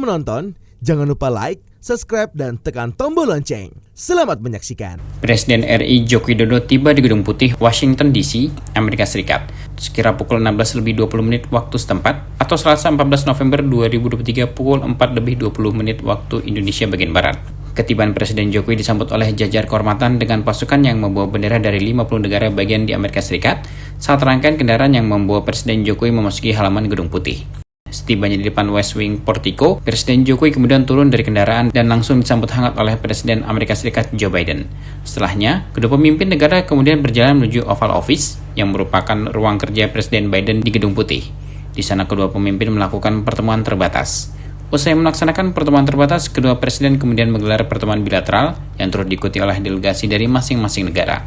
menonton, jangan lupa like, subscribe, dan tekan tombol lonceng. Selamat menyaksikan. Presiden RI Joko Widodo tiba di Gedung Putih, Washington DC, Amerika Serikat, sekira pukul 16:20 waktu setempat, atau Selasa 14 November 2023 pukul 4:20 waktu Indonesia bagian Barat. Ketibaan Presiden Jokowi disambut oleh jajar kehormatan dengan pasukan yang membawa bendera dari 50 negara bagian di Amerika Serikat saat rangkaian kendaraan yang membawa Presiden Jokowi memasuki halaman Gedung Putih. Setibanya di depan West Wing Portico, Presiden Jokowi kemudian turun dari kendaraan dan langsung disambut hangat oleh Presiden Amerika Serikat Joe Biden. Setelahnya, kedua pemimpin negara kemudian berjalan menuju Oval Office yang merupakan ruang kerja Presiden Biden di Gedung Putih. Di sana kedua pemimpin melakukan pertemuan terbatas. Usai melaksanakan pertemuan terbatas, kedua presiden kemudian menggelar pertemuan bilateral yang turut diikuti oleh delegasi dari masing-masing negara.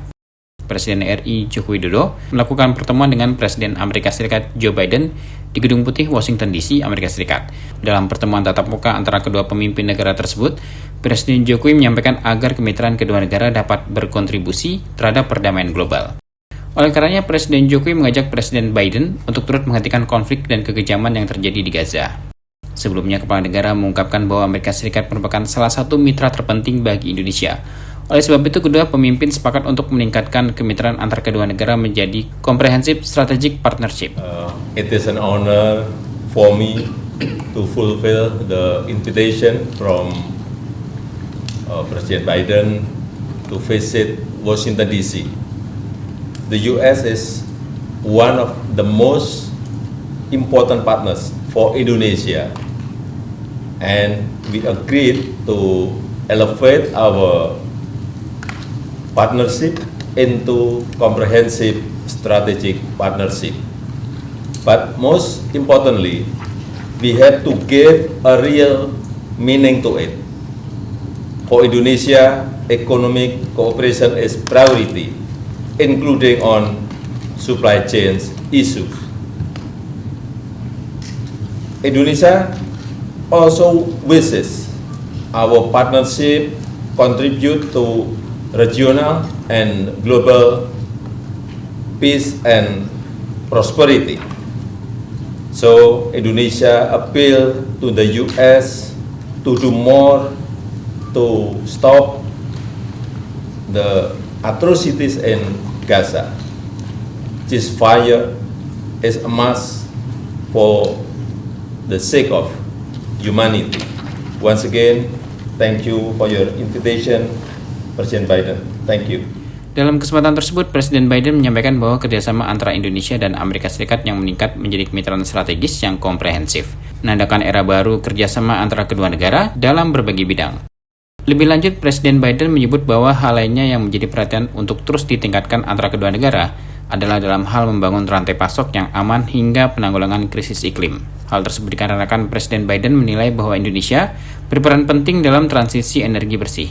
Presiden RI Joko Widodo melakukan pertemuan dengan Presiden Amerika Serikat Joe Biden di Gedung Putih, Washington DC, Amerika Serikat. Dalam pertemuan tatap muka antara kedua pemimpin negara tersebut, Presiden Jokowi menyampaikan agar kemitraan kedua negara dapat berkontribusi terhadap perdamaian global. Oleh karenanya, Presiden Jokowi mengajak Presiden Biden untuk turut menghentikan konflik dan kekejaman yang terjadi di Gaza. Sebelumnya, Kepala Negara mengungkapkan bahwa Amerika Serikat merupakan salah satu mitra terpenting bagi Indonesia. Oleh sebab itu, kedua pemimpin sepakat untuk meningkatkan kemitraan antar kedua negara menjadi Comprehensive Strategic Partnership. It is an honor for me to fulfill the invitation from President Biden to visit Washington DC. The U.S. is one of the most important partners for Indonesia, and we agreed to elevate our partnership into comprehensive strategic partnership. But most importantly, we have to give a real meaning to it. For Indonesia, economic cooperation is priority, including on supply chains issues. Indonesia also wishes our partnership contribute to regional and global peace and prosperity. So Indonesia appeal to the U.S. to do more to stop the atrocities in Gaza. Ceasefire is a must for the sake of humanity. Once again, thank you for your invitation, Presiden Biden. Thank you. Dalam kesempatan tersebut, Presiden Biden menyampaikan bahwa kerjasama antara Indonesia dan Amerika Serikat yang meningkat menjadi kemitraan strategis yang komprehensif, menandakan era baru kerjasama antara kedua negara dalam berbagai bidang. Lebih lanjut, Presiden Biden menyebut bahwa hal lainnya yang menjadi perhatian untuk terus ditingkatkan antara kedua negara adalah dalam hal membangun rantai pasok yang aman hingga penanggulangan krisis iklim. Hal tersebut dikarenakan Presiden Biden menilai bahwa Indonesia berperan penting dalam transisi energi bersih.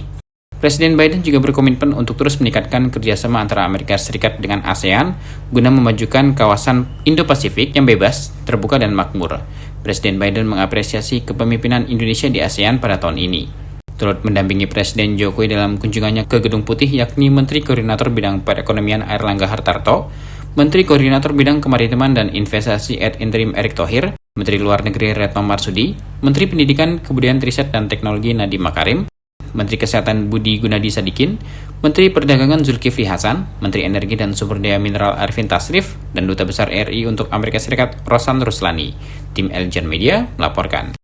Presiden Biden juga berkomitmen untuk terus meningkatkan kerjasama antara Amerika Serikat dengan ASEAN guna memajukan kawasan Indo-Pasifik yang bebas, terbuka, dan makmur. Presiden Biden mengapresiasi kepemimpinan Indonesia di ASEAN pada tahun ini. Turut mendampingi Presiden Jokowi dalam kunjungannya ke Gedung Putih yakni Menteri Koordinator Bidang Perekonomian Airlangga Hartarto, Menteri Koordinator Bidang Kemaritiman dan Investasi ad interim Erick Thohir, Menteri Luar Negeri Retno Marsudi, Menteri Pendidikan, Kebudayaan Riset dan Teknologi Nadiem Makarim, Menteri Kesehatan Budi Gunadi Sadikin, Menteri Perdagangan Zulkifli Hasan, Menteri Energi dan Sumber Daya Mineral Arifin Tasrif, dan Duta Besar RI untuk Amerika Serikat Rosan Ruslani. Tim Eljan Media melaporkan.